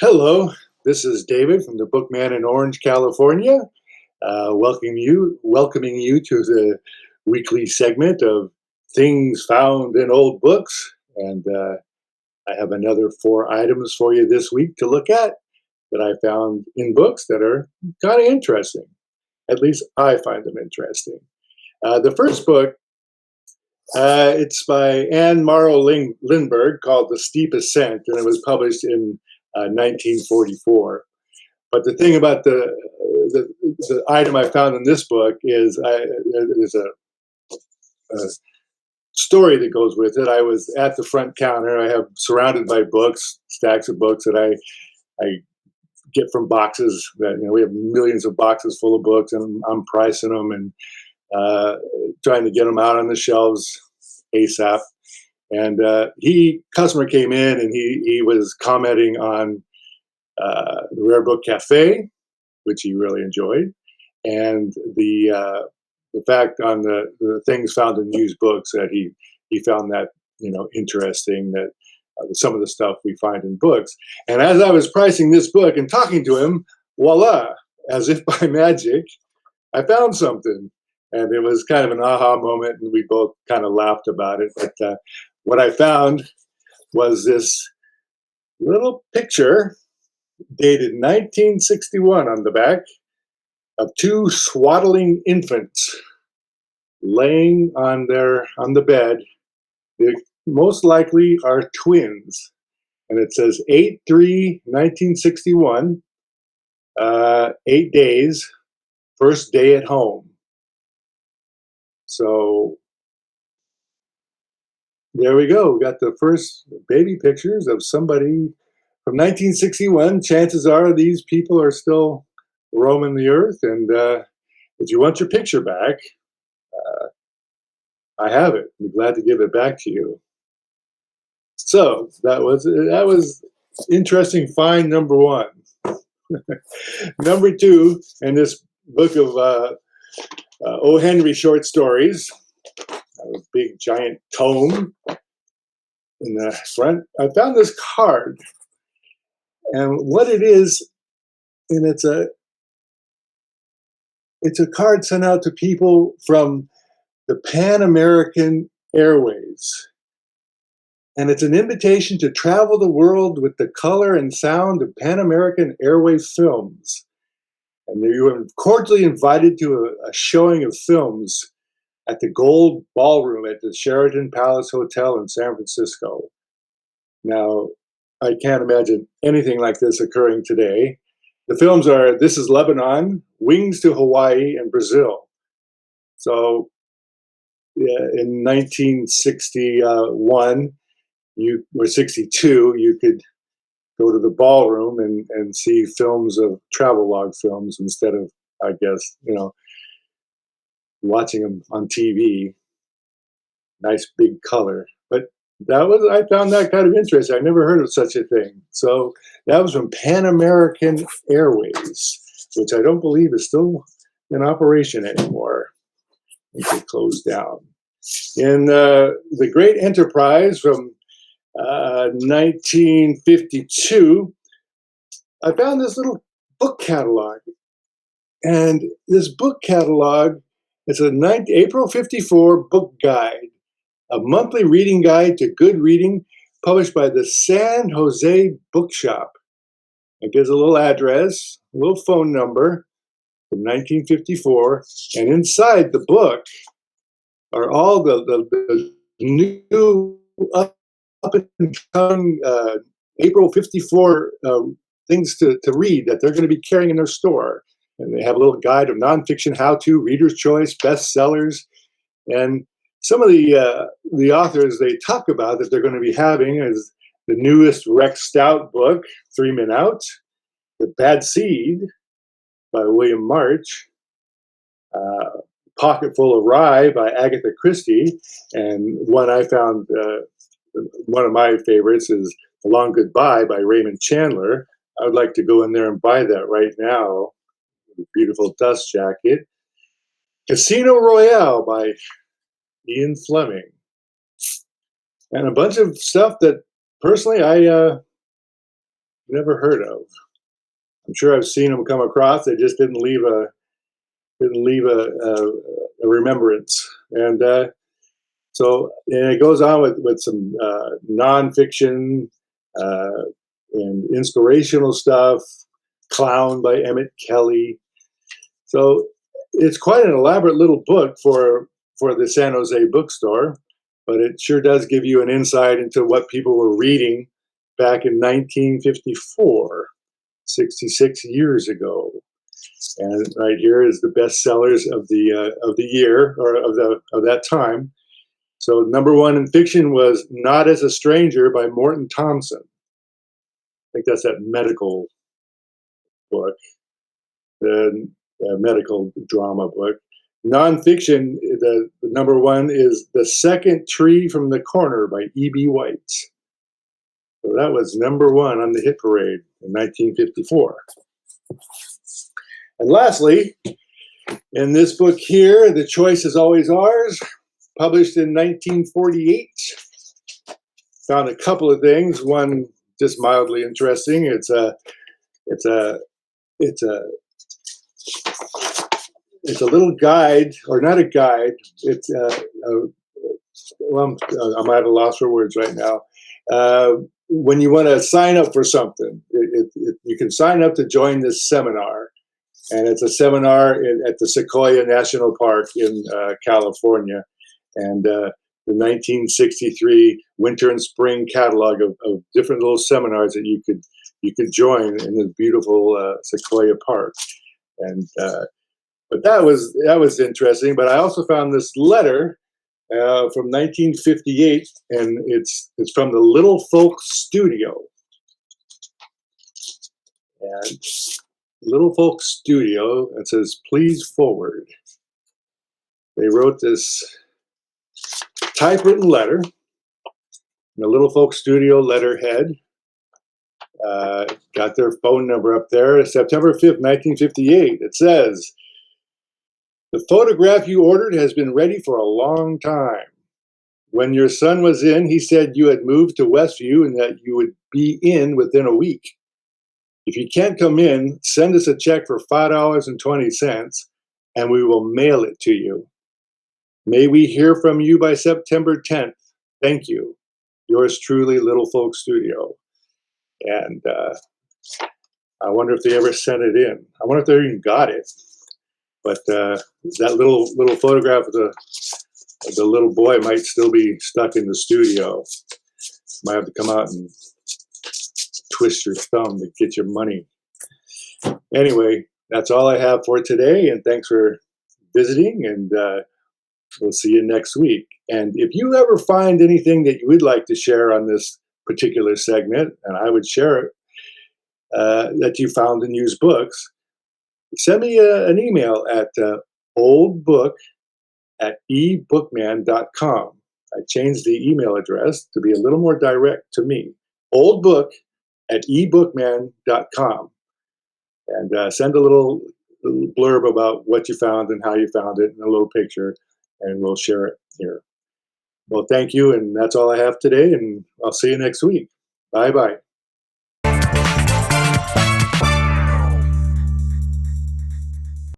Hello, this is David from the Bookman in Orange, California. Welcoming you to the weekly segment of things found in old books. And I have another 4 items for you this week to look at that I found in books that are kind of interesting. At least I find them interesting. The first book, it's by Anne Morrow Lindbergh, called The Steep Ascent, and it was published in 1944. But the thing about the item I found in this book is there's a story that goes with it. I was at the front counter. I have surrounded by books, stacks of books that I get from boxes. That we have millions of boxes full of books, and I'm pricing them and trying to get them out on the shelves ASAP. And customer came in and he was commenting on the Rare Book Cafe, which he really enjoyed, and the fact on the things found in used books that he found that interesting, that some of the stuff we find in books. And as I was pricing this book and talking to him, voila, as if by magic, I found something. And it was kind of an aha moment, and we both kind of laughed about it. But what I found was this little picture dated 1961 on the back of two swaddling infants laying on the bed. They most likely are twins, and it says 8/3/1961, 8 days, first day at home. So there we go. We got the first baby pictures of somebody from 1961. Chances are these people are still roaming the earth, and if you want your picture back, I have it. I'd be glad to give it back to you. So that was interesting find number one. Number two, in this book of O. Henry short stories, a big giant tome in the front, I found this card, and what it is, and it's a card sent out to people from the Pan American Airways. And it's an invitation to travel the world with the color and sound of Pan American Airways films. And you are cordially invited to a showing of films at the Gold Ballroom at the Sheraton Palace Hotel in San Francisco. Now, I can't imagine anything like this occurring today. The films are This is Lebanon, Wings to Hawaii, and Brazil. So in 1961, or 62, you could go to the ballroom and see films of travelogue films instead of, I guess, watching them on TV. Nice big color. But I found that kind of interesting. I never heard of such a thing. So that was from Pan American Airways, which I don't believe is still in operation anymore. It closed down. In the Great Enterprise from 1952, I found this little book catalog. And this book catalog is a April 54 book guide, a monthly reading guide to good reading, published by the San Jose Bookshop. It gives a little address, a little phone number from 1954. And inside the book are all the new up and coming April 54 things to read that they're going to be carrying in their store. And they have a little guide of nonfiction, how-to, reader's choice, bestsellers, and some of the authors they talk about that they're going to be having is the newest Rex Stout book, 3 Men Out, The Bad Seed by William March, Pocketful of Rye by Agatha Christie, and one I found, one of my favorites is The Long Goodbye by Raymond Chandler. I would like to go in there and buy that right now. Beautiful dust jacket. Casino Royale by Ian Fleming. And a bunch of stuff that personally I never heard of. I'm sure I've seen them come across. They just didn't leave a remembrance. And and it goes on with some nonfiction uh, and inspirational stuff. Clown by Emmett Kelly. So it's quite an elaborate little book for the San Jose bookstore, but it sure does give you an insight into what people were reading back in 1954, 66 years ago. And right here is the bestsellers of the year, or of that time. So number one in fiction was Not as a Stranger by Morton Thompson. I think that's that medical book, the medical drama book. Nonfiction, the number one is The Second Tree from the Corner by E.B. White. So that was number one on the hit parade in 1954. And lastly, in this book here, The Choice is Always Ours, published in 1948. Found a couple of things. One just mildly interesting. It's a little guide, or not a guide. It's I'm at a loss for words right now. When you want to sign up for something, you can sign up to join this seminar, and it's a seminar at the Sequoia National Park in California, and the 1963 winter and spring catalog of different little seminars that you could join in the beautiful Sequoia Park, and but that was interesting. But I also found this letter from 1958, and it's from the Little Folk Studio. And Little Folk Studio, it says, "Please forward." They wrote this typewritten letter, the Little Folk Studio letterhead. Got their phone number up there, September 5th, 1958. It says, "The photograph you ordered has been ready for a long time. When your son was in, he said you had moved to Westview and that you would be in within a week. If you can't come in, send us a check for $5.20 and we will mail it to you. May we hear from you by September 10th. Thank you. Yours truly, Little Folk Studio." And I wonder if they ever sent it in. I wonder if they even got it. But that little photograph of the little boy might still be stuck in the studio. Might have to come out and twist your thumb to get your money. Anyway, that's all I have for today, and thanks for visiting, and we'll see you next week. And if you ever find anything that you would like to share on this particular segment, and I would share it, that you found in used books, send me an email at oldbook@ebookman.com. I changed the email address to be a little more direct to me. oldbook@ebookman.com. And send a little blurb about what you found and how you found it, and a little picture, and we'll share it here. Well, thank you, and that's all I have today, and I'll see you next week. Bye-bye.